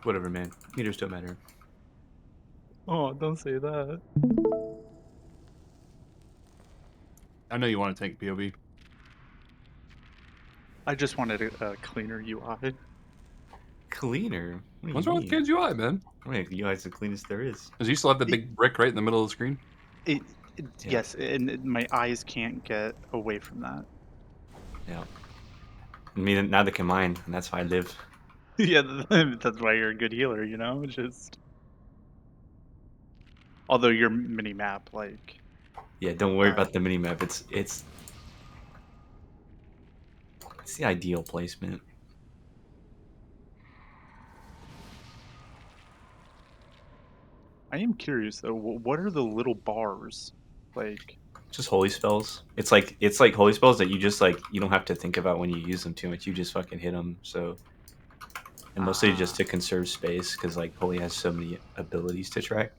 Whatever, man. Meters don't matter. Oh, don't say that. I know you want to take POV. I just wanted a cleaner UI. Cleaner? What do What's you wrong with mean? Kids UI, man? I mean, the UI's the cleanest there is. Does you still have the big brick right in the middle of the screen? It, Yeah. Yes, and my eyes can't get away from that. Yeah. I mean, neither can mine, and that's why I live. Yeah, that's why you're a good healer, you know? Just although your mini map, like, Yeah, don't worry about the minimap. It's the ideal placement. I am curious though. What are the little bars? Like, Just holy spells. It's like holy spells that you just like you don't have to think about when you use them too much. You just fucking hit them. So and mostly just to conserve space because like holy has so many abilities to track.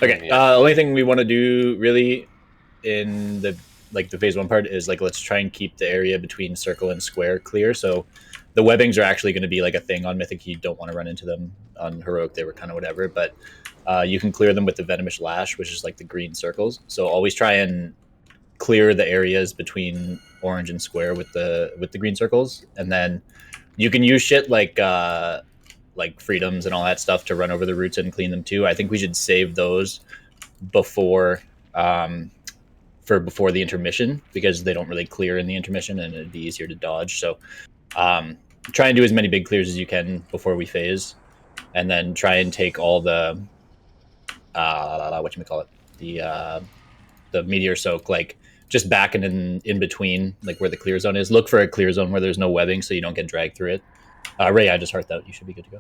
Okay. Only thing we want to do really in the phase one part is like let's try and keep the area between circle and square clear. So the webbings are actually going to be like a thing on Mythic. You don't want to run into them. On Heroic they were kind of whatever, but you can clear them with the Venomous Lash, which is like the green circles. So always try and clear the areas between orange and square with the green circles, and then you can use shit like freedoms and all that stuff to run over the roots and clean them too. I think we should save those before before the intermission because they don't really clear in the intermission and it'd be easier to dodge. So try and do as many big clears as you can before we phase, and then try and take all the whatchamacallit, the meteor soak, like just back and in between, like where the clear zone is. Look for a clear zone where there's no webbing so you don't get dragged through it. Ray, I just heart that. You should be good to go.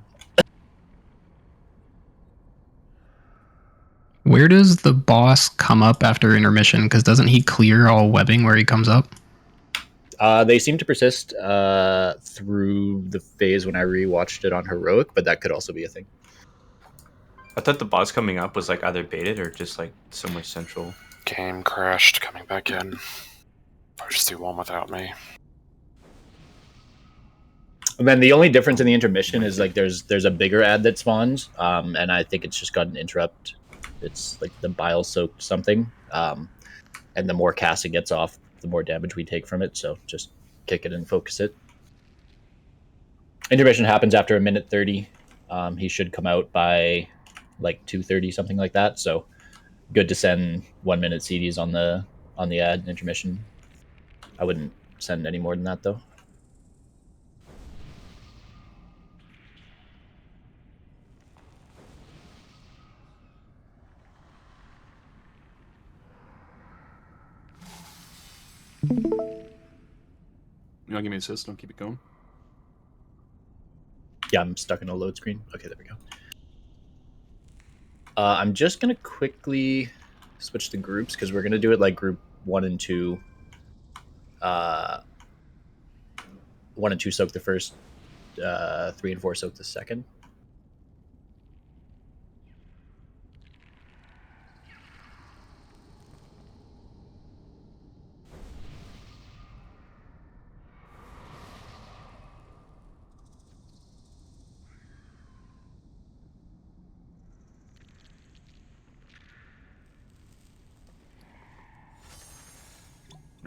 Where does the boss come up after intermission? Because doesn't he clear all webbing where he comes up? They seem to persist through the phase when I rewatched it on Heroic, but that could also be a thing. I thought the boss coming up was like either baited or just like somewhere central. Game crashed coming back in. I'll just do one without me. And then the only difference in the intermission is like there's a bigger ad that spawns, and I think it's just got an interrupt. It's like the bile soaked something, and the more cast it gets off, the more damage we take from it. So just kick it and focus it. Intermission happens after 1:30. He should come out by like 2:30, something like that. So good to send 1 minute CDs on the ad intermission. I wouldn't send any more than that though. You want to give me an assist? Don't keep it going. Yeah, I'm stuck in a load screen. Okay, there we go. I'm just gonna quickly switch to groups because we're gonna do it like group 1 and 2. 1 and 2 soak the first, 3 and 4 soak the second.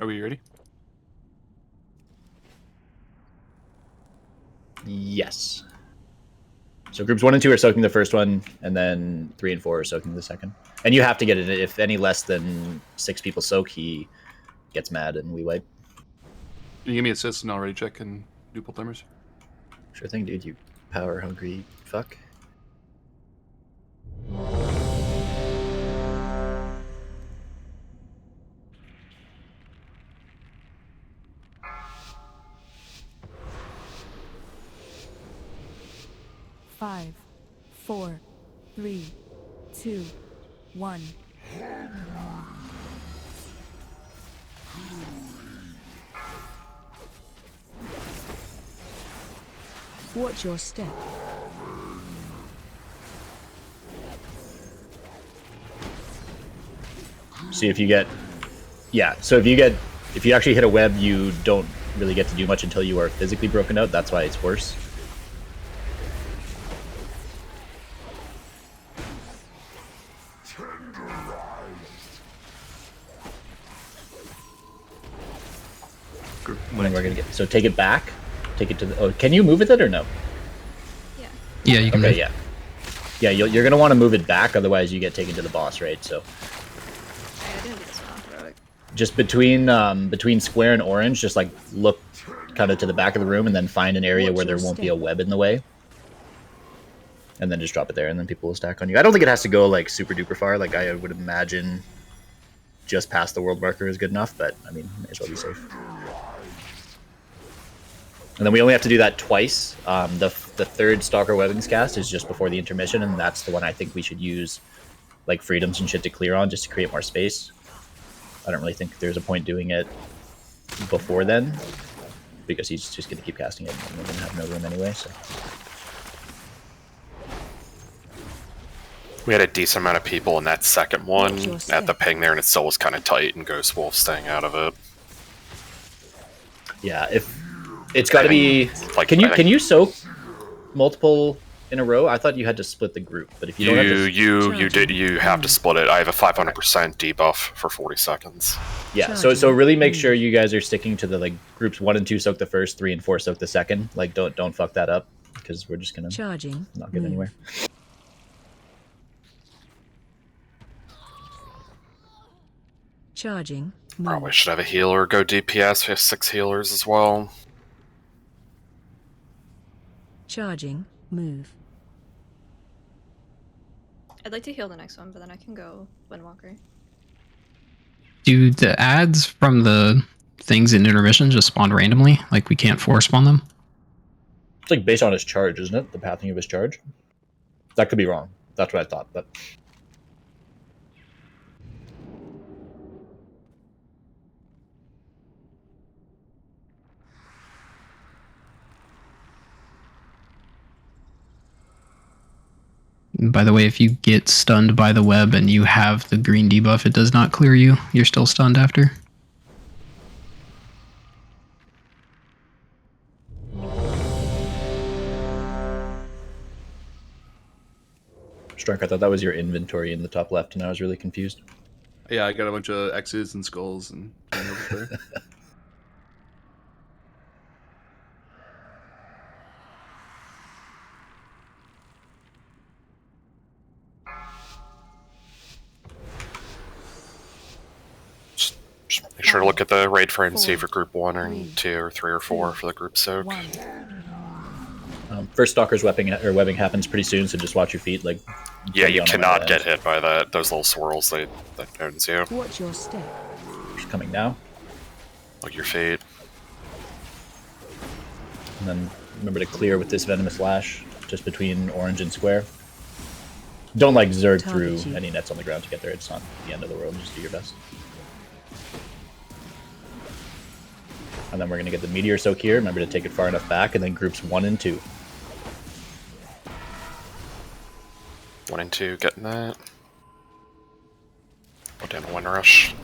Are we ready? Yes. So groups 1 and 2 are soaking the first one, and then 3 and 4 are soaking the second. And you have to get it. If any less than 6 people soak, he gets mad and we wipe. Can you give me assists and I'll already check and do pull timers? Sure thing, dude. You power hungry fuck. Five, 4, 3, 2, 1. Watch your step. See if you get, yeah. So if you actually hit a web, you don't really get to do much until you are physically broken out. That's why it's worse. When we're gonna get, so take it back, take it to the. Oh, can you move with it or no? Yeah, you can. Okay, yeah. You're gonna want to move it back, otherwise you get taken to the boss, right? So. I didn't get this Just between square and orange, just like look kind of to the back of the room, and then find an area where there won't be a web in the way, and then just drop it there, and then people will stack on you. I don't think it has to go like super duper far. Like I would imagine, just past the world marker is good enough. But I mean, may as well be safe. And then we only have to do that twice. The third Stalker Webbings cast is just before the intermission, and that's the one I think we should use like freedoms and shit to clear on, just to create more space. I don't really think there's a point doing it before then, because he's just going to keep casting it, and we're going to have no room anyway. So We had a decent amount of people in that second one at the ping there, and it still was kind of tight, and Ghost Wolf staying out of it. yeah, if it's got to be, like, can you soak multiple in a row? I thought you had to split the group, but if you don't have to, you have to split it. I have a 500% debuff for 40 seconds. yeah. So really make sure you guys are sticking to the like groups 1 and 2 soak the first, 3 and 4 soak the second. Like don't fuck that up, because we're just gonna not get anywhere. Charging. Probably should have a healer go DPS. We have 6 healers as well. Charging. Move. I'd like to heal the next one, but then I can go Windwalker. Do the ads from the things in intermission just spawn randomly? Like we can't force spawn them? It's like based on his charge, isn't it? The pathing of his charge. That could be wrong. That's what I thought, but. By the way, if you get stunned by the web and you have the green debuff, it does not clear you. You're still stunned after. Strike, I thought that was your inventory in the top left, and I was really confused. Yeah, I got a bunch of X's and skulls and over there. Just make sure to look at the raid frame and see for group 1 or 2 or 3 or 4 for the group soak. First Stalker's webbing happens pretty soon, so just watch your feet. Like, Yeah, you cannot get hit by that. Those little swirls that owns you. Watch your step. She's coming now. Look at your feet. And then remember to clear with this Venomous Lash, just between orange and square. Don't like Zerg through any nets on the ground to get there. It's not the end of the world. Just do your best. And then we're going to get the Meteor Soak here. Remember to take it far enough back, and then groups 1 and 2. 1 and 2 getting that. Go down to Wind Rush.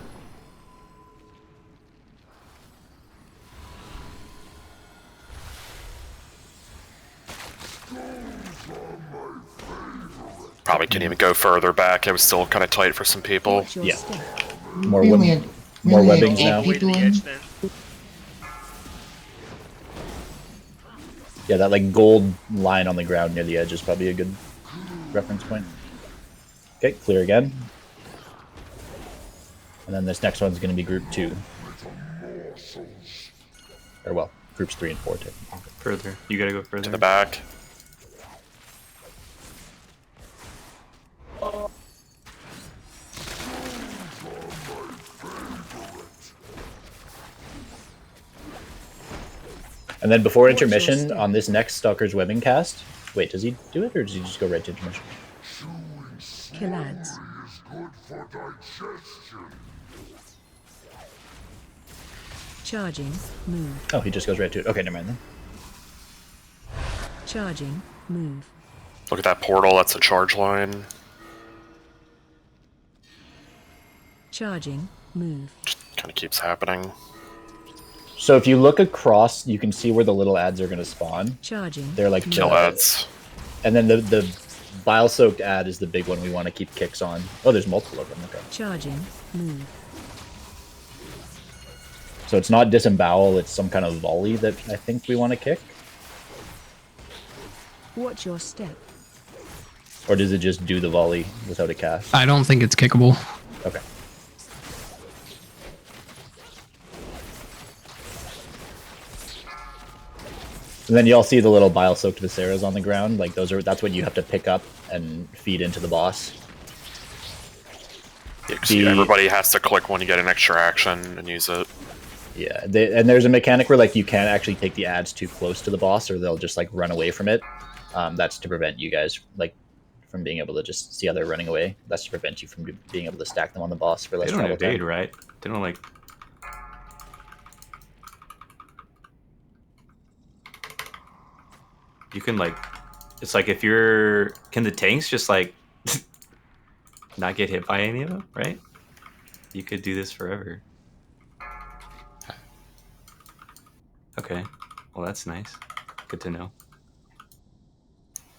Probably can't even go further back. It was still kind of tight for some people. Yeah. More women. More Really, webbings eight now. All the way to people the in. edge then. Yeah, that like gold line on the ground near the edge is probably a good reference point. Okay, clear again. And then this next one's going to be group 2. Or well, groups 3 and 4 technically. Further. You gotta go further. To the back. And then before intermission, on this next Stalker's Webbing cast... Wait, does he do it, or does he just go right to intermission? Kill ads. Charging. Move. Oh, he just goes right to it. Okay, never mind then. Charging. Move. Look at that portal. That's a charge line. Charging. Move. Just kind of keeps happening. So if you look across, you can see where the little ads are going to spawn. Charging. They're like Kill ads. And then the bile-soaked ad is the big one we want to keep kicks on. Oh, there's multiple of them. Okay. Charging. Move. So it's not disembowel, it's some kind of volley that I think we want to kick. Watch your step. Or does it just do the volley without a cast? I don't think it's kickable. Okay. And then you all see the little bile-soaked Viseras on the ground. Like that's what you have to pick up and feed into the boss. Yeah, 'cause everybody has to click when you get an extra action and use it. Yeah, and there's a mechanic where like you can't actually take the ads too close to the boss, or they'll just like run away from it. That's to prevent you guys like from being able to just see how they're running away. That's to prevent you from being able to stack them on the boss for less They don't travel evade, time. right? They don't like. You can like, it's like if you're, can the tanks just like not get hit by any of them, right? You could do this forever. Okay, well that's nice. Good to know.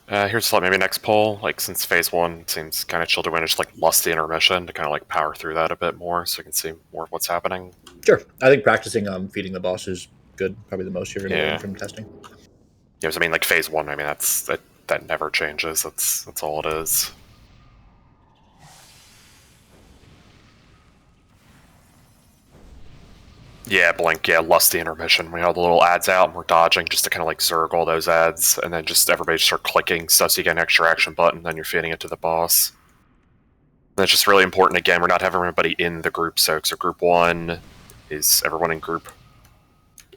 Here's like maybe next poll. Like since phase 1 seems kind of chill to win, just like lusty intermission to kind of like power through that a bit more, so you can see more of what's happening. Sure, I think practicing feeding the boss is good. Probably the most you're going to learn from testing. Yeah, I mean like phase 1. I mean that never changes. That's all it is. Yeah, blink. Yeah, lusty intermission. We have the little ads out and we're dodging just to kind of like zerg all those ads, and then just everybody start clicking stuff so you get an extra action button, then you're feeding it to the boss. And it's just really important, again, we're not having everybody in the group soak. So group 1 is everyone in group,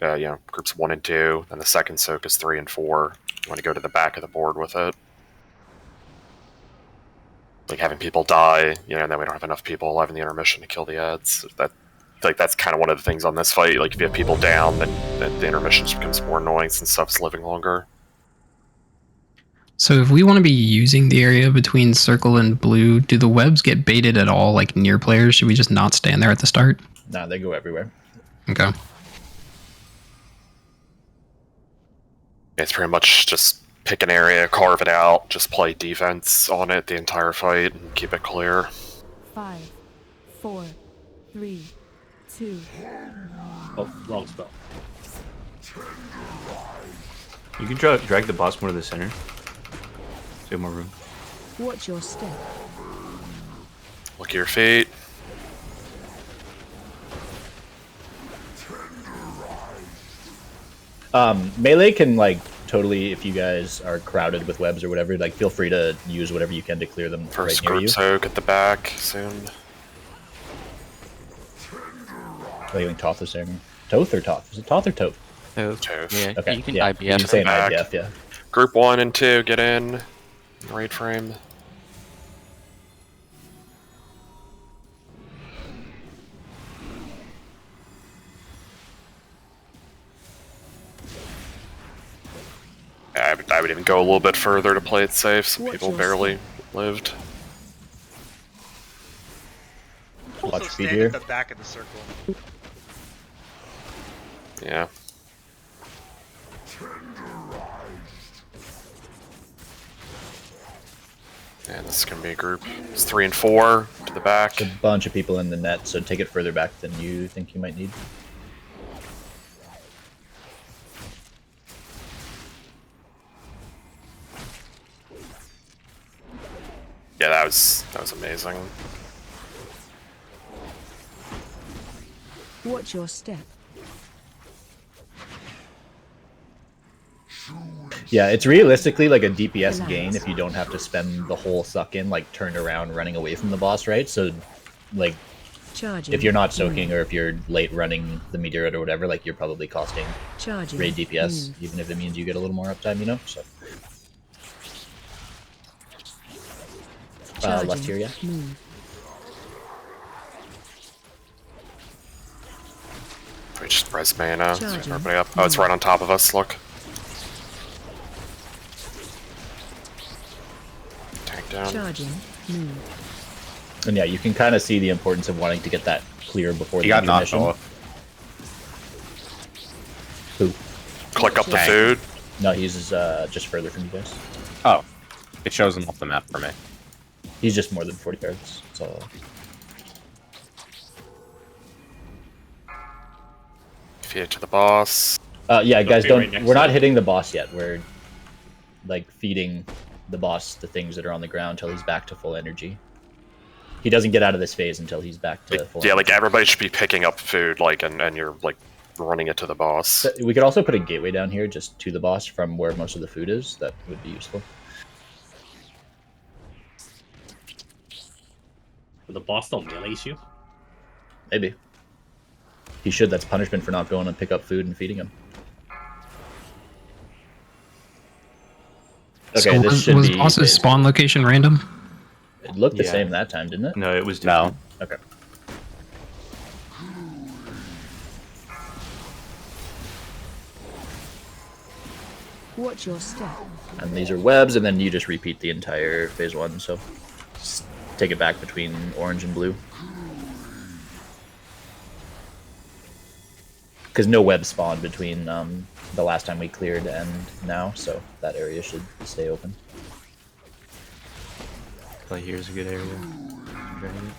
groups 1 and 2, and the second soak is 3 and 4. You want to go to the back of the board with it. Like having people die, and then we don't have enough people alive in the intermission to kill the ads. That's kind of one of the things on this fight. Like if you have people down, then the intermission just becomes more annoying since stuff's living longer. So if we want to be using the area between circle and blue, do the webs get baited at all, like near players? Should we just not stand there at the start? Nah, they go everywhere. Okay. It's pretty much just pick an area, carve it out, just play defense on it the entire fight, and keep it clear. 5, 4, 3, 2. Oh, wrong spell. You can drag the boss more to the center. So you have more room. Watch your step. Look at your feet. Melee can like totally, if you guys are crowded with webs or whatever, like feel free to use whatever you can to clear them First right near you. group soak at the back soon. What do you think Toth is saying? Toth or Toth? Is it Toth or Toth? Toth. Yeah, Okay, you can yeah, IBF. you can say an back. IBF, yeah. Group 1 and 2, get in. Raid frame. I would even go a little bit further to play it safe, so people barely lived. Also Watch feed stand here. at the back of the circle. Yeah. And this is going to be a group. It's 3 and 4 to the back. There's a bunch of people in the net, so take it further back than you think you might need. Yeah, that was amazing. Watch your step. Yeah, it's realistically like a DPS gain if you don't have to spend the whole suck in like turned around running away from the boss, right? So like Charging. if you're not soaking or if you're late running the meteorite or whatever, like you're probably costing Charging. raid DPS, even if it means you get a little more uptime, you know? So left here, yeah. We just res mana. Charging. Everybody up. Oh, it's right on top of us. Look. Tank down. Charging. Move. And yeah, you can kind of see the importance of wanting to get that clear before He the got knocked intermission. off. Who? Click up the Tank. food. No, he's just further from you guys. Oh, it shows him off the map for me. He's just more than 40 cards. So Feed it to the boss. yeah, guys, be don't. right next We're to not him. hitting the boss yet. We're like feeding the boss the things that are on the ground until he's back to full energy. He doesn't get out of this phase until he's back to full. Yeah, energy. like everybody should be picking up food, like, and you're like running it to the boss. We could also put a gateway down here just to the boss from where most of the food is. That would be useful. The boss don't melee you. Maybe. He should. That's punishment for not going and pick up food and feeding him. Okay, So this should was be boss's phase. spawn location random? It looked the Yeah. same that time, didn't it? No, it was No. different. Okay. Watch your step. And these are webs, and then you just repeat the entire phase one. So just take it back between orange and blue. Because no web spawned between the last time we cleared and now, so that area should stay open. Like here's a good area. Dragon it.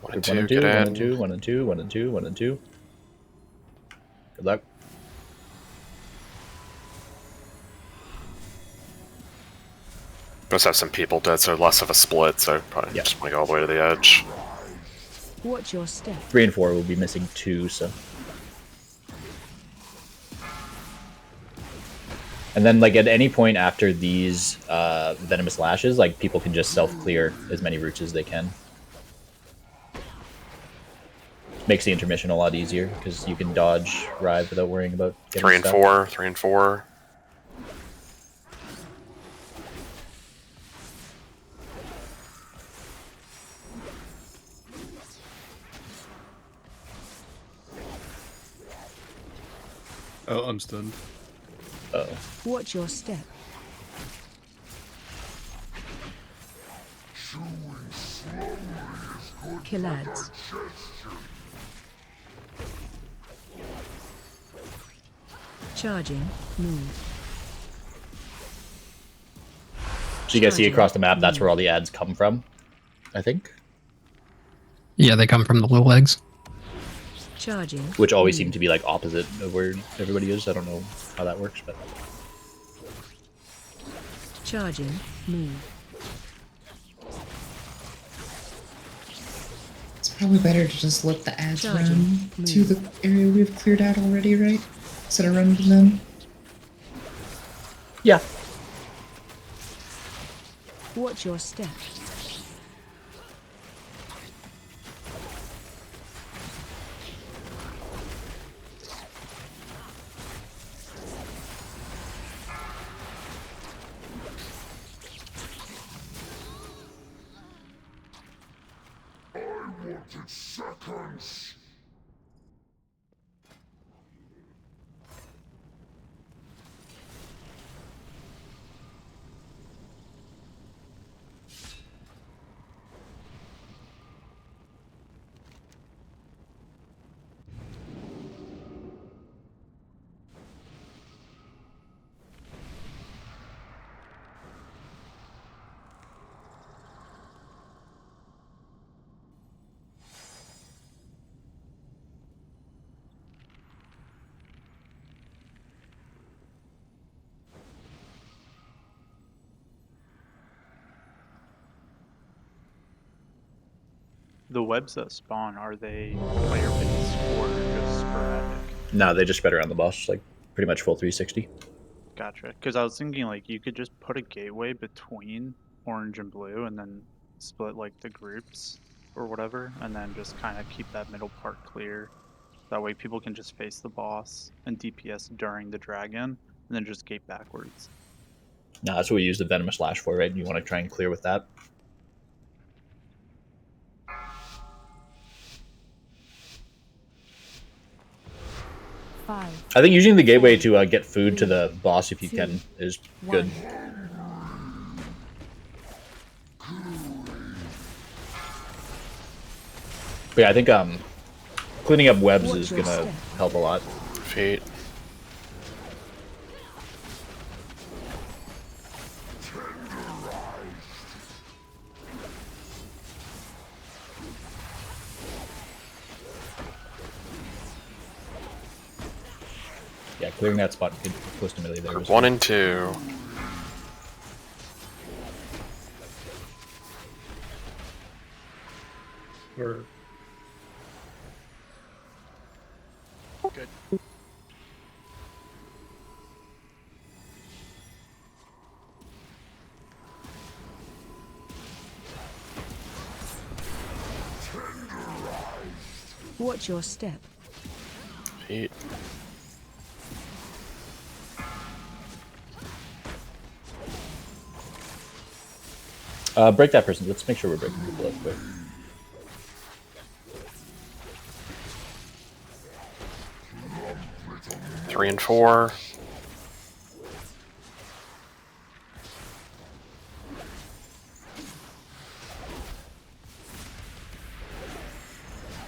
One Group and 1 two, and 2, get 1 in. and 2, 1 and 2, 1 and 2, 1 and 2. Good luck. Must have some people dead, so less of a split, so probably Yeah. just want to go all the way to the edge. Watch your step. 3 and 4 will be missing 2, so. And then, like, at any point after these venomous lashes, like, people can just self-clear as many roots as they can. Makes the intermission a lot easier, because you can dodge Rive without worrying about getting 3 and stuck. 4, 3 and 4. Oh, I'm stunned. Uh-oh. Watch your step. Kill ads. Charging. Move. So you guys see across the map, that's where all the ads come from, I think. Yeah, they come from the little eggs. Charging. Which always seem to be, like, opposite of where everybody is. I don't know how that works, but... Charging. Move. It's probably better to just let the ads Charging. run to the area we've cleared out already, right? Instead of running to them. Yeah. Watch your step. The webs that spawn, are they player-based or just sporadic? No, they just spread around the boss, like pretty much full 360. Gotcha. Because I was thinking like you could just put a gateway between orange and blue and then split like the groups or whatever, and then just kind of keep that middle part clear. That way people can just face the boss and DPS during the dragon, and then just gate backwards. No, that's what we use the Venomous Lash for, right? You want to try and clear with that. Five. I think using the gateway to get food to the boss, if you can, is good. But yeah, I think cleaning up webs is gonna help a lot. Feet. Yeah, clearing that spot close to melee there. 1 and 2. We're Good. Watch your step. Feet. Break that person. Let's make sure we're breaking people up quick. Three and 4.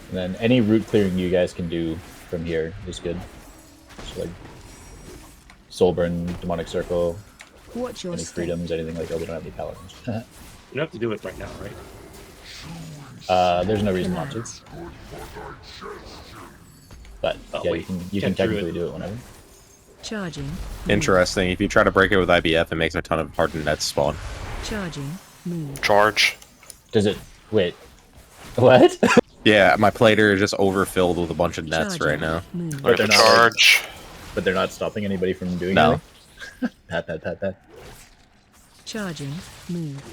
And then any route clearing you guys can do from here is good. So like Soulburn, Demonic Circle, Watch your any step. freedoms, anything like that. We don't have any paladins. you don't have to do it right now, right? There's no reason not to. But Oh, yeah, wait. you can Can't do technically it. do it whenever. Charging. Interesting. If you try to break it with IBF, it makes a ton of hardened nets spawn. Charging. Move. Charge. Does it? Wait. What? Yeah, my plater is just overfilled with a bunch of nets Charging. right now. Move. But they're not, Charge. but they're not stopping anybody from doing No. anything? Pat. Charging. Move.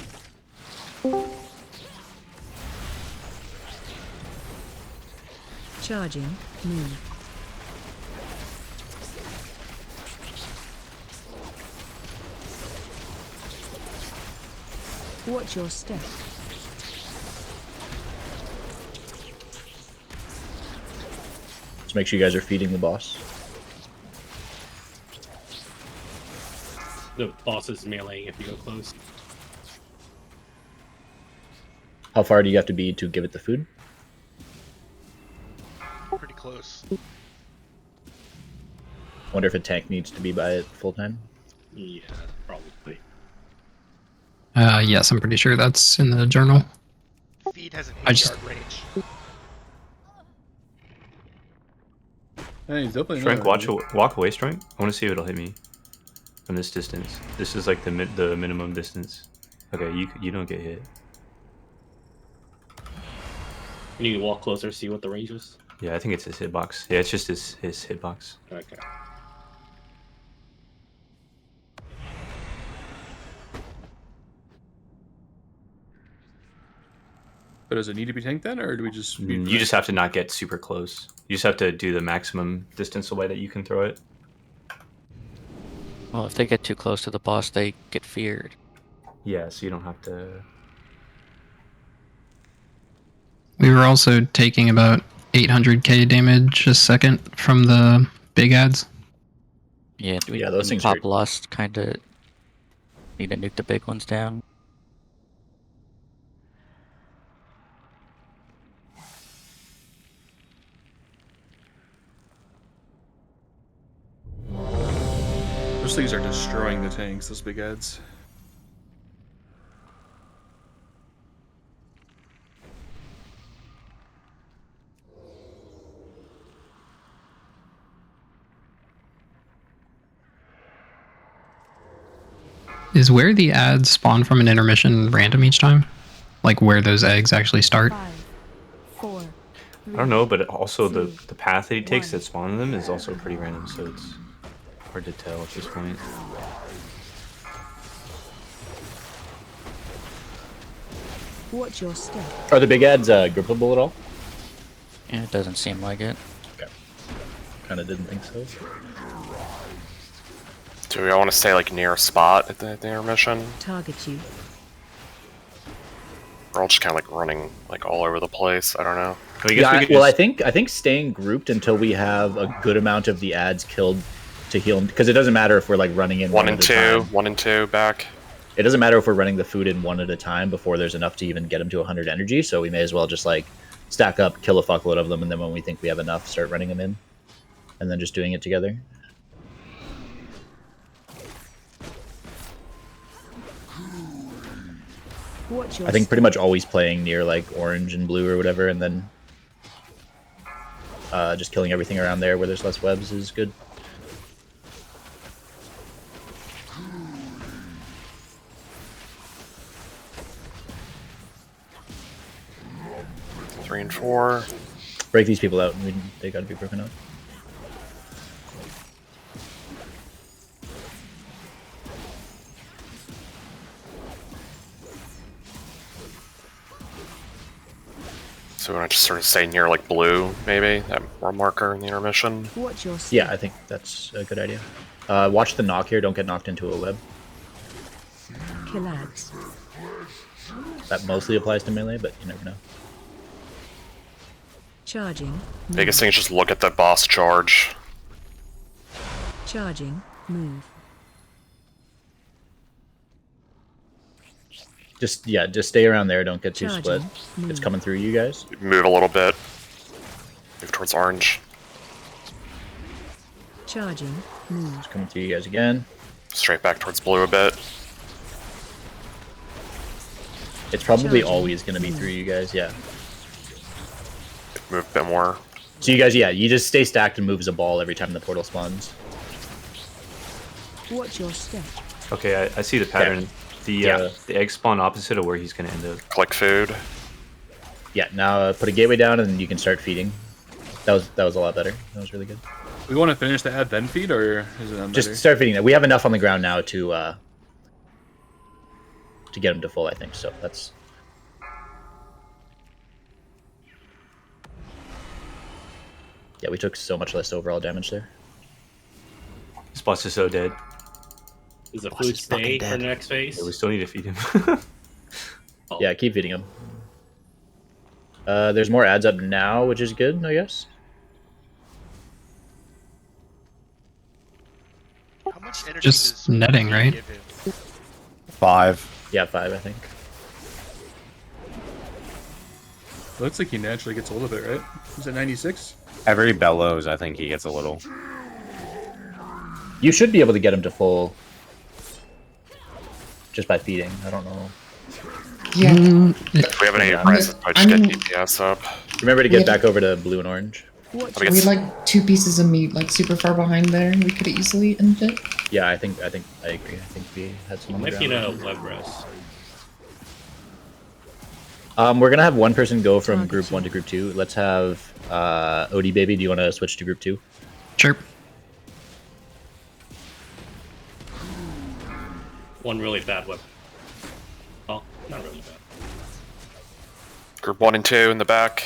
Charging. Move. Watch your step. Just make sure you guys are feeding the boss. The boss is meleeing if you go close. How far do you have to be to give it the food? Pretty close. Wonder if a tank needs to be by it full time. Yeah, probably. Yes, I'm pretty sure that's in the journal. Feed has an I 8-yard just- range. Hey, he's definitely Strength, not walk away, strength. I want to see if it'll hit me from this distance. This is like the minimum distance. Okay, you don't get hit. You need to walk closer, see what the range is. Yeah, I think it's his hitbox. Yeah, it's just his hitbox. Okay. But does it need to be tanked then, or do we just? You just have to not get super close. You just have to do the maximum distance away that you can throw it. Well, if they get too close to the boss, they get feared. Yeah, so you don't have to. We were also taking about 800k damage a second from the big ads. Yeah, Yeah, those things Pop hurt. Lust kind of need to nuke the big ones down. Those things are destroying the tanks. Those big ads. Is where the ads spawn from an intermission random each time? Like where those eggs actually start? 5, I don't know, but also the path that he takes that spawning them is also pretty random, so it's hard to tell at this point. Watch your step. Are the big ads grippable at all? Yeah, it doesn't seem like it. Okay. Kind of didn't think so. Do we all want to stay like near a spot at the intermission? Target you. We're all just kind of like running like all over the place. I don't know. I think staying grouped until we have a good amount of the ads killed to heal them, because it doesn't matter if we're like running in one and two back. It doesn't matter if we're running the food in one at a time before there's enough to even get them to 100 energy. So we may as well just like stack up, kill a fuckload of them, and then when we think we have enough, start running them in, and then just doing it together. I think pretty much always playing near like orange and blue or whatever, and then just killing everything around there where there's less webs is good. Three and four. Break these people out. They gotta be broken out. So we want to just sort of stay near like blue, maybe that one marker in the intermission. Yeah, I think that's a good idea. Watch the knock here. Don't get knocked into a web. Kill ads. That mostly applies to melee, but you never know. Charging. Biggest thing is just look at the boss charge. Charging. Move. Just stay around there. Don't get too split. Move. It's coming through you guys. Move a little bit. Move towards orange. Charging. Move. It's coming through you guys again. Straight back towards blue a bit. It's probably always going to be through you guys. Yeah. Move a bit more. So you guys, you just stay stacked and move as a ball every time the portal spawns. Watch your step. Okay, I see the pattern. The egg spawn opposite of where he's going to end up. Click food. Yeah, now put a gateway down and you can start feeding. That was a lot better. That was really good. We want to finish the ad then feed, or is it just start feeding that? We have enough on the ground now to get him to full, I think. So that's. Yeah, we took so much less overall damage there. This boss is so dead. Does the food stay for the next phase? Yeah, we still need to feed him. Yeah, keep feeding him. There's more ads up now, which is good, I guess. How much energy Just netting, right? 5. Yeah, 5, I think. Looks like he naturally gets a little bit, right? Is it 96? Every bellows, I think he gets a little. You should be able to get him to full just by feeding. I don't know. Yeah. If we have any prizes, I just get DPS up. Remember to get back over to blue and orange. We had like 2 pieces of meat, like super far behind there. We could have easily ended it. Yeah, I agree. I think we had some. Might be in a web rest. We're gonna have one person go from group 1 to group 2. Let's have OD baby. Do you want to switch to group 2? Sure. One really bad web. Oh, not really bad. Group 1 and 2 in the back.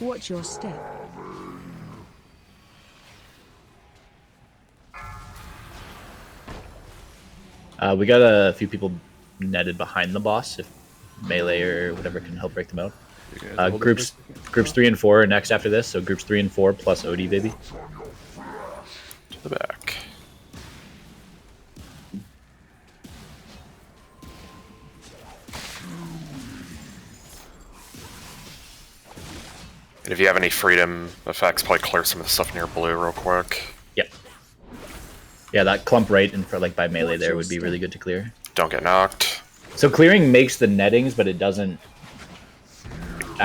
Watch your step. We got a few people netted behind the boss. If melee or whatever can help break them out. Groups 3 and 4 are next after this. So groups 3 and 4 plus OD baby. To the back. And if you have any freedom effects, probably clear some of the stuff near blue real quick. Yep. Yeah, that clump right in front, like by melee there, would be really good to clear. Don't get knocked. So clearing makes the nettings, but it doesn't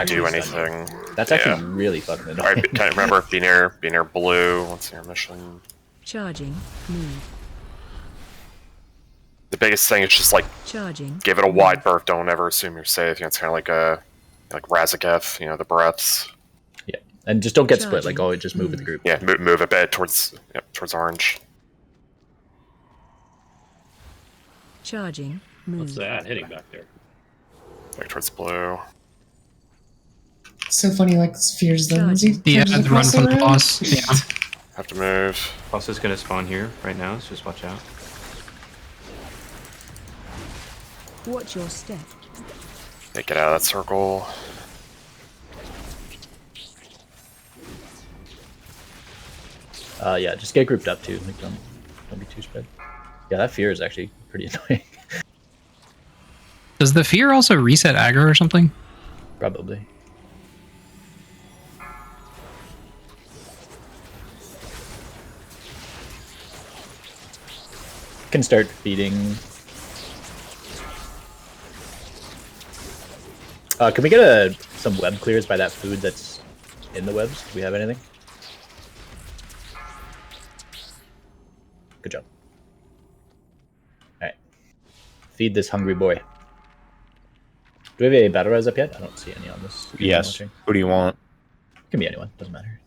do anything. That's actually really fucking annoying. Alright, can I remember be near blue once your mission. Charging. Move. The biggest thing is just like Charging. give it a wide berth. Don't ever assume you're safe. You know, it's kind of like Razageth, you know, the breaths. Yeah, and just don't get split. Like always, just move with the group. Yeah, move a bit towards orange. Charging. Move. What's that hitting back there? Back towards blue. So funny, like spheres them. As he Yeah, charges the run across from the room. boss. Yeah. Have to move. Boss is gonna spawn here right now, so just watch out. Watch your step. Yeah, get out of that circle. Yeah, just get grouped up too. Like don't be too spread. Yeah, that fear is actually pretty annoying. Does the fear also reset aggro or something? Probably. Can start feeding. Can we get some web clears by that food that's in the webs? Do we have anything? Good job. Alright. Feed this hungry boy. Do we have a battle res up yet? I don't see any on this. Yes. Who do you want? Can be anyone. Doesn't matter.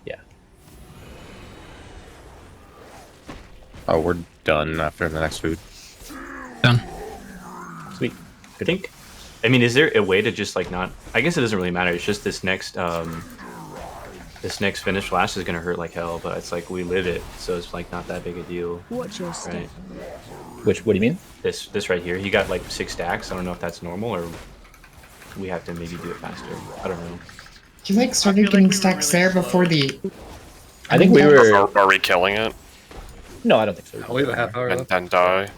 Yeah. Oh, we're done after the next food. Done. Sweet. I think. I mean, is there a way to just like not? I guess it doesn't really matter. It's just this next finish flash is gonna hurt like hell, but it's like we live it, so it's like not that big a deal. Watch your step. Right? What do you mean? This right here. He got like 6 stacks. I don't know if that's normal or we have to maybe do it faster. I don't know. He like started getting stacks there before the. I think we were. Are we killing it? No, I don't think so. We have a half hour And left. then die.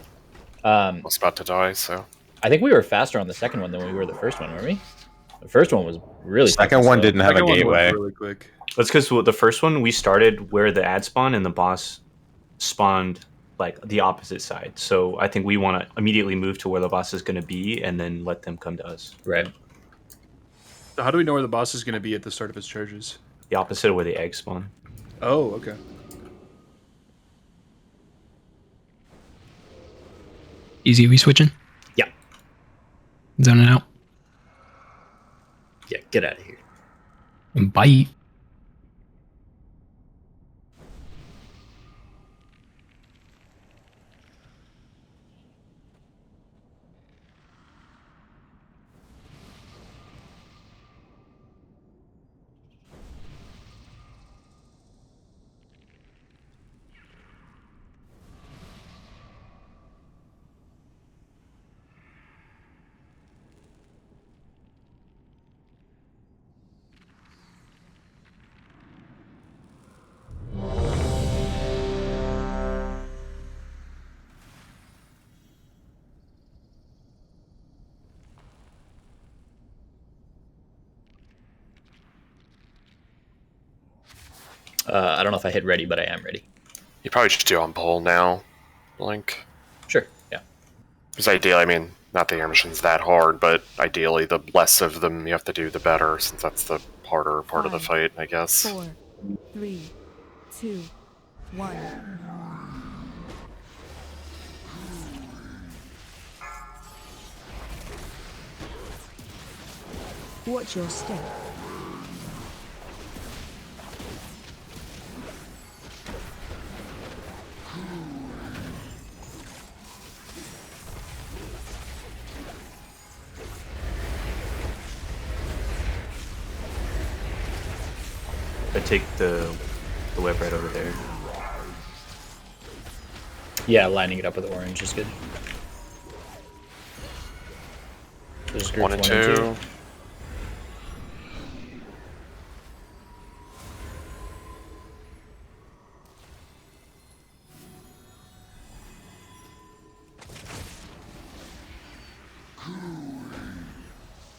I was about to die, so. I think we were faster on the second one than we were the first one, weren't we? The first one was really. Second one didn't have a Second one went gateway. really quick. That's because the first one we started where the ad spawned and the boss spawned like the opposite side. So I think we want to immediately move to where the boss is going to be and then let them come to us. Right. So how do we know where the boss is going to be at the start of his charges? The opposite of where the eggs spawn. Oh, okay. Easy, we switching? Yeah. Zoning out. Yeah, get out of here. Bye. I don't know if I hit ready, but I am ready. You probably just do on pole now, Link. Sure, yeah. Because ideally, I mean, not that your mission's that hard, but ideally, the less of them you have to do, the better, since that's the harder part of the fight, I guess. 4, 3, 2, 1. Watch your step. I take the web right over there. Yeah, lining it up with orange is good. There's groups 1 and 2.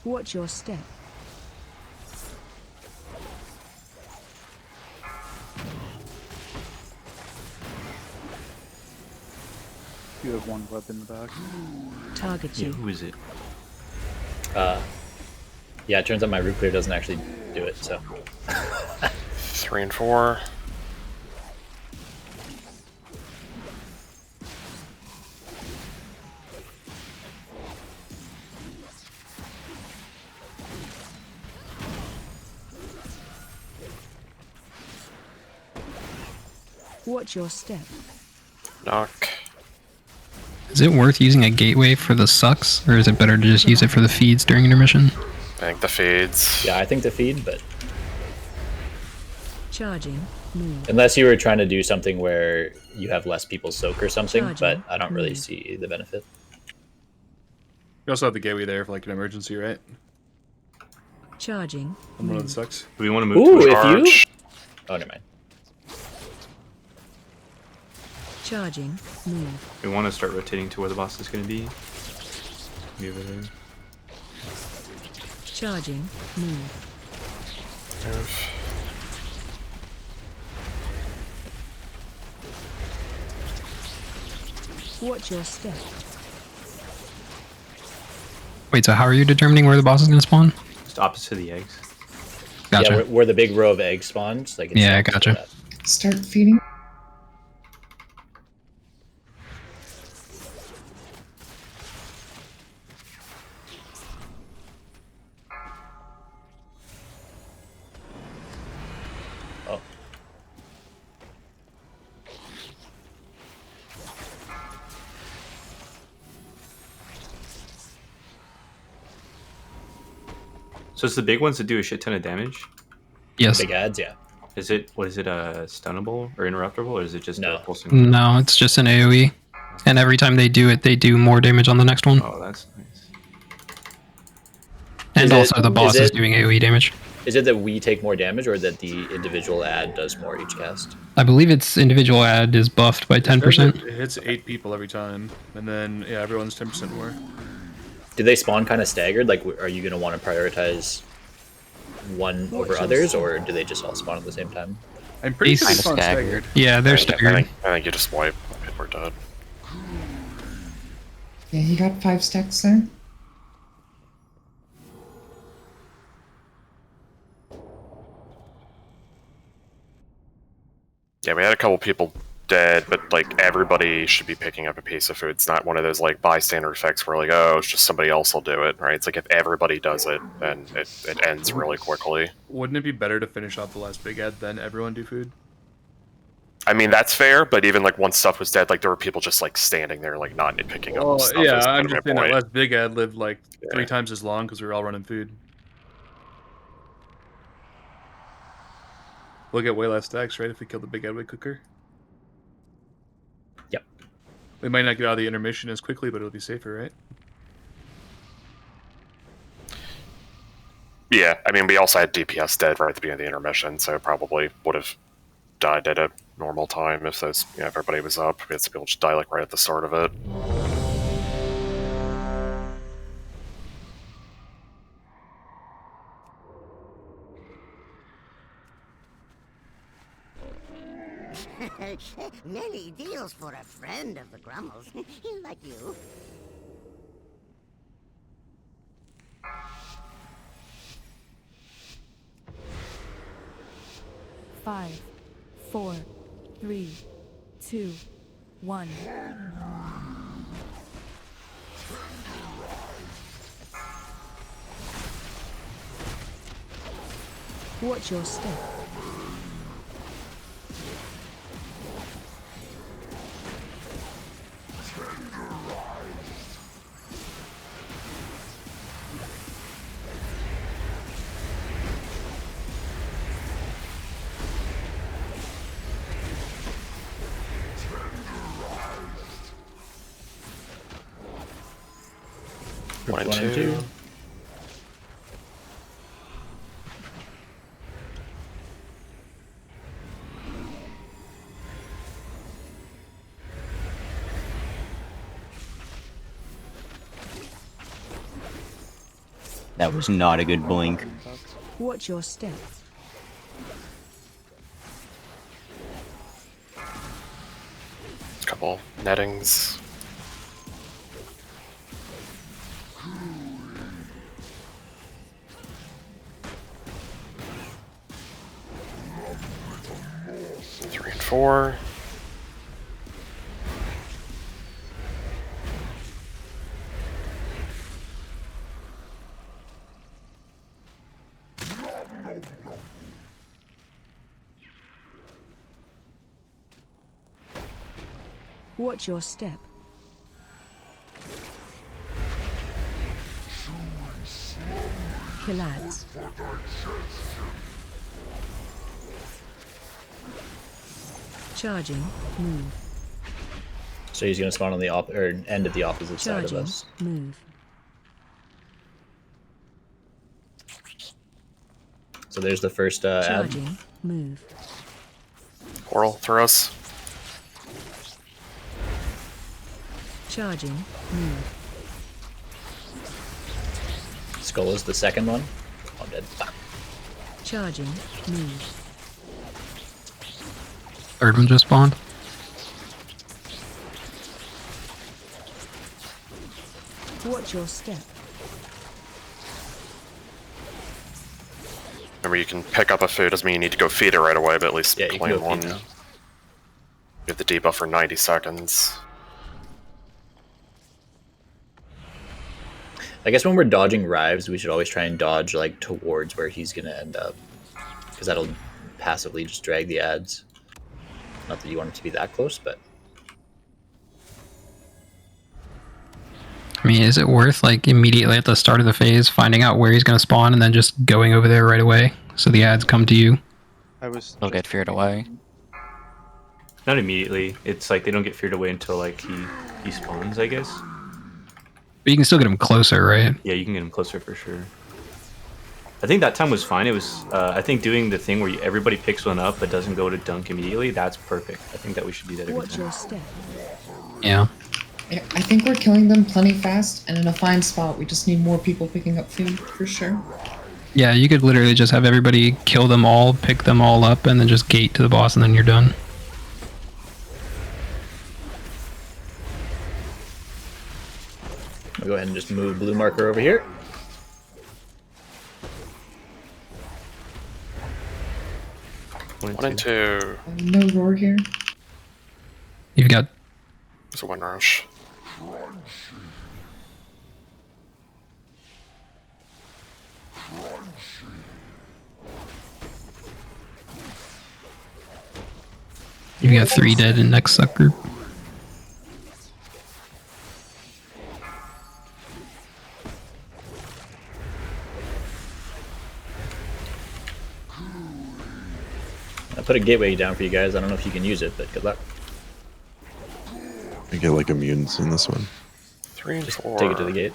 Watch your step. You have one web in the back. Target Yeah, you. who is it? Yeah, it turns out my root clear doesn't actually do it, so. 3 and 4. Watch your step. Knock. Is it worth using a gateway for the sucks, or is it better to just use it for the feeds during intermission? I think the feeds. Yeah, I think the feed, but Charging. Move. unless you were trying to do something where you have less people soak or something, Charging. but I don't really Move. see the benefit. You also have the gateway there for like an emergency, right? Charging. On one of the Move. sucks. Do we want to move Ooh, to a if you... Charge. Oh, never mind. Charging. Move. We want to start rotating to where the boss is going to be. Be over there. Charging. Move. Move. Watch your step. Wait, so how are you determining where the boss is going to spawn? Just opposite of the eggs. Gotcha. Yeah, where the big row of eggs spawns. Like it's Yeah, opposite of gotcha. that. Start feeding. Oh. So it's the big ones that do a shit ton of damage. Yes. Big ads, yeah. Is it stunnable or interruptible, or is it just No. a pulsing? No, it's just an AoE. And every time they do it, they do more damage on the next one. Oh, that's nice. And Is also it- the boss is is it- doing AoE damage. Is it that we take more damage or that the individual ad does more each cast? I believe its individual ad is buffed by 10%. It hits 8 people every time, and then yeah, everyone's 10% more. Do they spawn kind of staggered? Like, are you going to want to prioritize one over others, or do they just all spawn at the same time? I'm pretty sure they Kinda spawn staggered. staggered. Yeah, they're I staggered. think you just wipe. We're dead. Yeah, he got 5 stacks there. Yeah, we had a couple people dead, but like everybody should be picking up a piece of food. It's not one of those like bystander effects where like, oh, it's just somebody else will do it, right? It's like if everybody does it, then it ends really quickly. Wouldn't it be better to finish off the last big ad than everyone do food? I mean, that's fair, but even like once stuff was dead, like there were people just like standing there, like not picking up stuff. Yeah, is I'm kind of just my saying that point. last big ad lived like Yeah. 3 times as long because we were all running food. We'll get way less stacks, right, if we kill the big ad way quicker? Yep. We might not get out of the intermission as quickly, but it'll be safer, right? Yeah, I mean, we also had DPS dead right at the beginning of the intermission, so probably would have died at a normal time if those, if everybody was up. We had some people just die like right at the start of it. Many deals for a friend of the Grummels, like you. Five, 4, 3, 2, 1. Watch your step. One and One and two. two. That was not a good blink. Watch your step. Couple nettings. and 4. Watch your step. Kill ads. Charging. Move. So he's going to spawn on the end of the opposite Charging. side of us. Move. So there's the first ad. Charging. Move. Portal through us. Charging. Move. Skull is the second one. I'm dead. Charging. Move. Third one just spawned. Watch your step. Remember, you can pick up a food. Doesn't mean you need to go feed it right away, but at least Yeah, you can claim go one. feed You now. have the debuff for 90 seconds. I guess when we're dodging Rives, we should always try and dodge like towards where he's gonna end up, because that'll passively just drag the ads. Not that you want it to be that close, but I mean, is it worth like immediately at the start of the phase finding out where he's going to spawn and then just going over there right away so the ads come to you? They'll get feared away. Not immediately. It's like they don't get feared away until like he spawns, I guess. But you can still get him closer, right? Yeah, you can get him closer for sure. I think that time was fine. It was, I think doing the thing where everybody picks one up but doesn't go to dunk immediately, that's perfect. I think that we should do that every Watch time. your step. Yeah. Yeah, I think we're killing them plenty fast and in a fine spot. We just need more people picking up food, for sure. Yeah, you could literally just have everybody kill them all, pick them all up, and then just gate to the boss, and then you're done. I'll go ahead and just move blue marker over here. One and two. No roar here. You've got... There's a wind rush. You've got 3 dead in next suck group. I put a gateway down for you guys. I don't know if you can use it, but good luck. I get like immunes in this one. 3 and 4. Take it to the gate.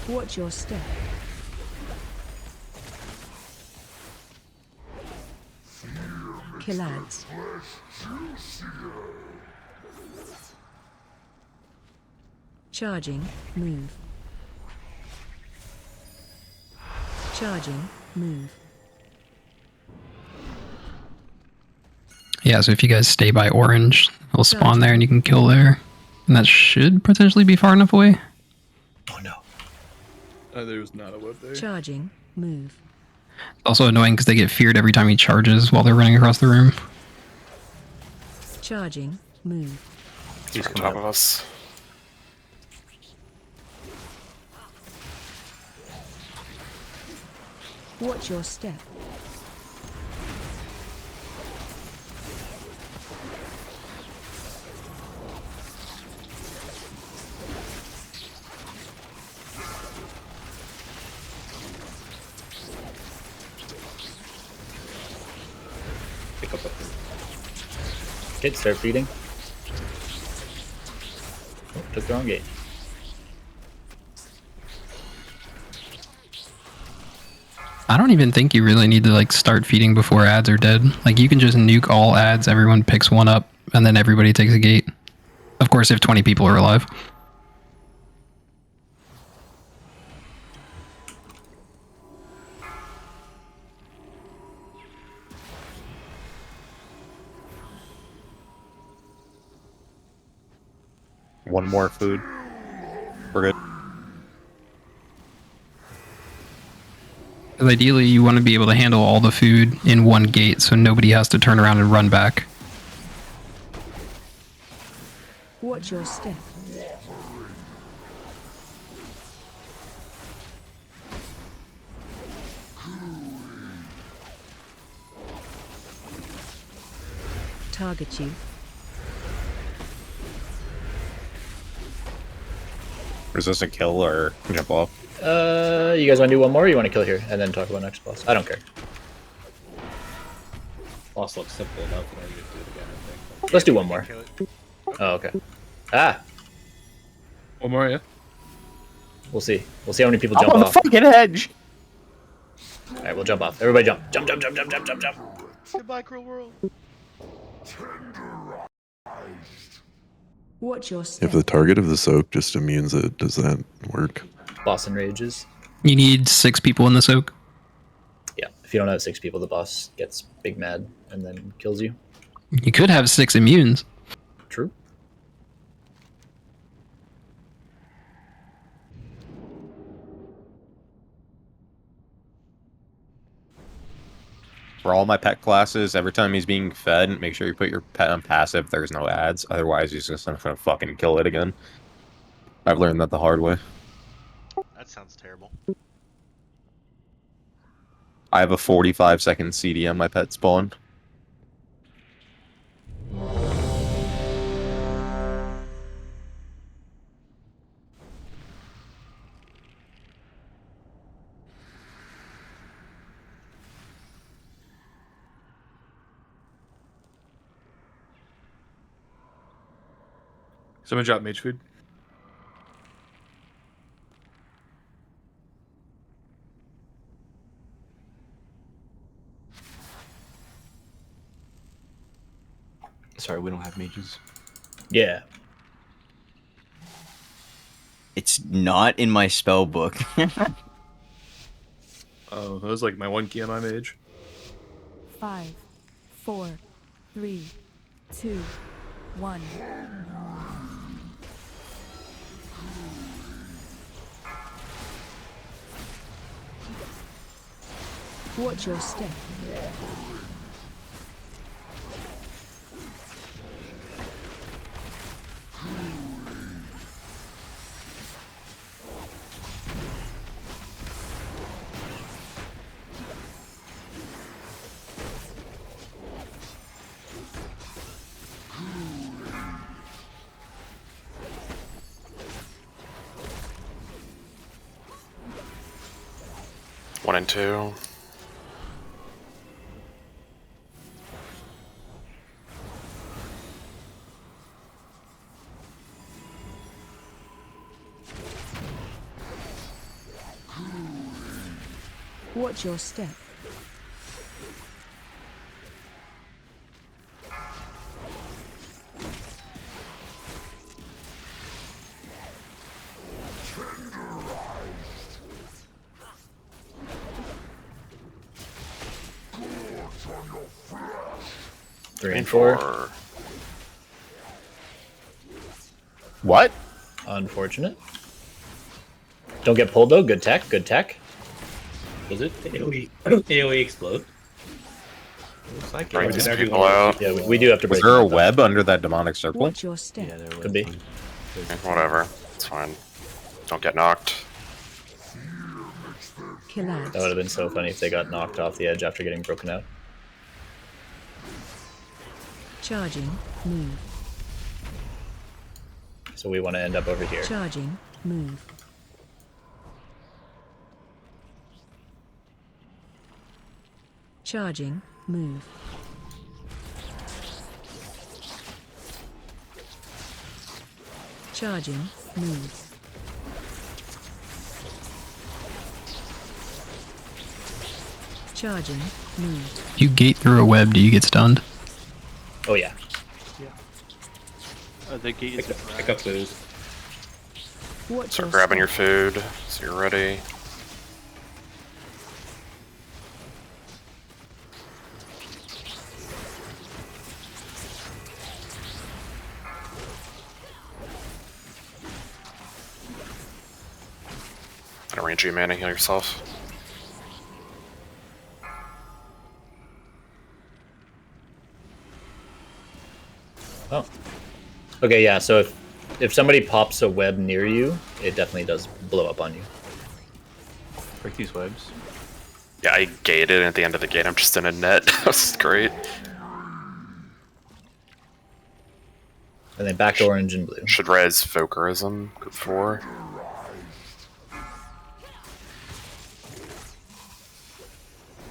Watch your step. Kill ads. Charging. Move. Charging. Move. Yeah, so if you guys stay by orange, it'll spawn there and you can kill there. And that should potentially be far enough away. Oh no. There was not a web there. Charging. Move. Also annoying because they get feared every time he charges while they're running across the room. Charging. Move. He's on top of us. Watch your step. Pick up a... Okay, start feeding. Oh, took the wrong gate. I don't even think you really need to like start feeding before ads are dead. Like you can just nuke all ads, everyone picks one up, and then everybody takes a gate. Of course, if 20 people are alive. one more food. We're good. Ideally, you want to be able to handle all the food in one gate so nobody has to turn around and run back. Watch your step. Target you. Resist a kill or jump off. You guys want to do one more, or you want to kill here and then talk about next boss? I don't care. Boss looks simple enough, and then you just do it again, I think. Let's do one more. Oh, okay. Ah, One more, yeah. we'll see. We'll see how many people I'm jump on the off. fucking edge. All right, we'll jump off. Everybody jump. Jump, jump, jump, jump, jump, jump, jump. Goodbye, cruel world. Watch your step. If the target of the soak just immunes it, does that work? Boss enrages. You need 6 people in the soak. Yeah, if you don't have 6 people, the boss gets big mad and then kills you. You could have 6 immunes. True. For all my pet classes, every time he's being fed, make sure you put your pet on passive. There's no ads. Otherwise, he's just gonna fucking kill it again. I've learned that the hard way. That sounds terrible. I have a 45-second CD on my pet spawn. Someone drop mage food. Sorry, we don't have mages. Yeah. It's not in my spell book. Oh, that was like my 1 key on my mage. 5, 4, 3, 2, 1. Watch your step. One and two. Watch your step. Three and four. What? Unfortunate. Don't get pulled though. Good tech. Good tech. Was it AoE explode? Looks like Bring it. these people out. Yeah, we do have to Was break. there a them up, web under that demonic circle? Watch your step. Yeah, there was. Could be. one. Whatever. It's fine. Don't get knocked. Kill That would have been so funny if they got knocked off the edge after getting broken out. Charging. Move. So we want to end up over here. Charging. Move. Charging. Move. Charging. Move. Charging. Move. If you gate through a web, do you get stunned? Oh yeah. The gate is Pick up food. Watch Start your grabbing your step. food so you're ready. me G mana, heal yourself. Oh. Okay, yeah, so if somebody pops a web near you, it definitely does blow up on you. Break these webs. Yeah, I gated, and at the end of the gate, I'm just in a net. That's great. And then back to orange and blue. Should res Vokerism, group 4.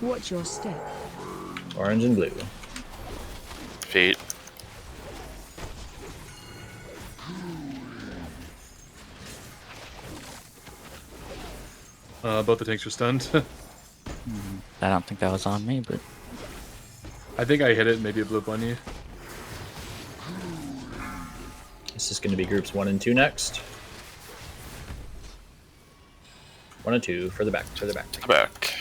Watch your step. Orange and blue. Feet. Both the tanks are stunned. I don't think that was on me, but I think I hit it. Maybe it blew up on you. This is going to be groups 1 and 2 next. 1 and 2, further back, further back. Back.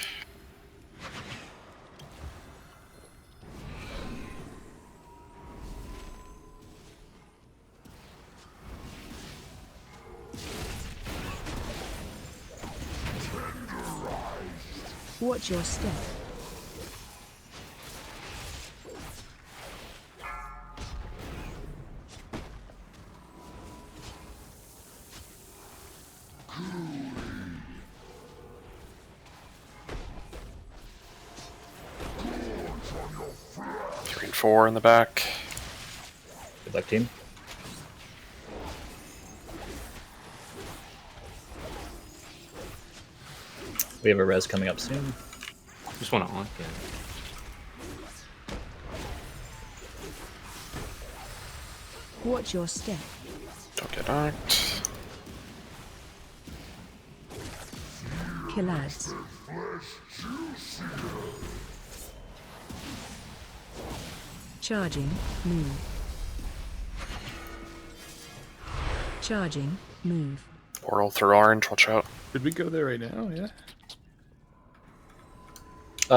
Watch your step. Three and 4 in the back. Good luck, team. We have a res coming up soon. Just want to onk it. Watch your step. Don't get knocked. Kill ads. Charging. Move. Charging. Move. Portal through orange, watch out. Should we go there right now? Yeah.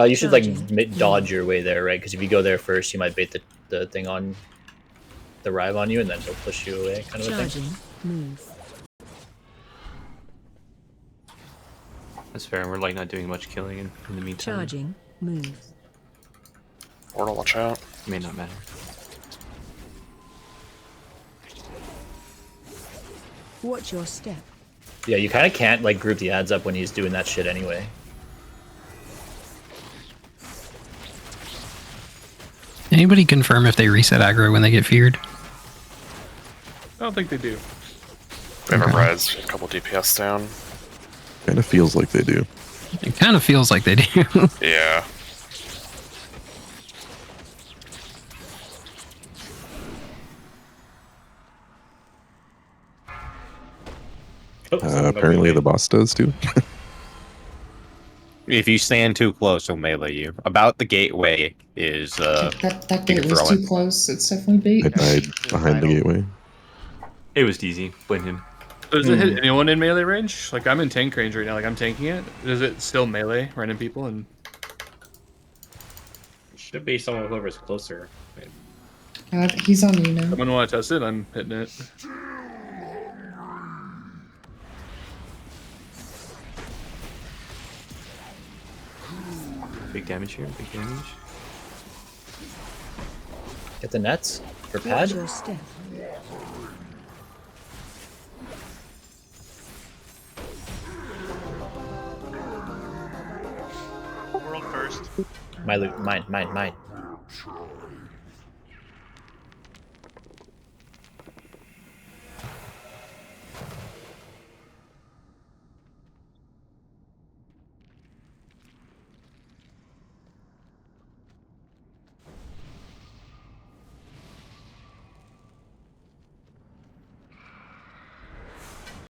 You should like dodge your way there, right? Because if you go there first, you might bait the thing on the rive on you, and then he'll push you away, kind of a thing. Charging. Move. That's fair. We're like not doing much killing in the meantime. Charging. Move. Portal, watch out. May not matter. Watch your step. Yeah, you kind of can't like group the ads up when he's doing that shit anyway. Anybody confirm if they reset aggro when they get feared? I don't think they do. We have a res, a couple DPS down. Kind of feels like they do. It kind of feels like they do. Yeah. Apparently the boss does too. If you stand too close, he'll melee you. About the gateway is That gate was too close. It's definitely I bait. died behind the gateway. It was easy. Blame him. Does it hit anyone in melee range? Like I'm in tank range right now. Like I'm tanking it. Does it still melee random people? And Should be someone whoever's closer. He's on you now. someone want to test it? I'm hitting it. Big damage here. Big damage. Get the nets for Watch pad. your step. World first. My loot, mine.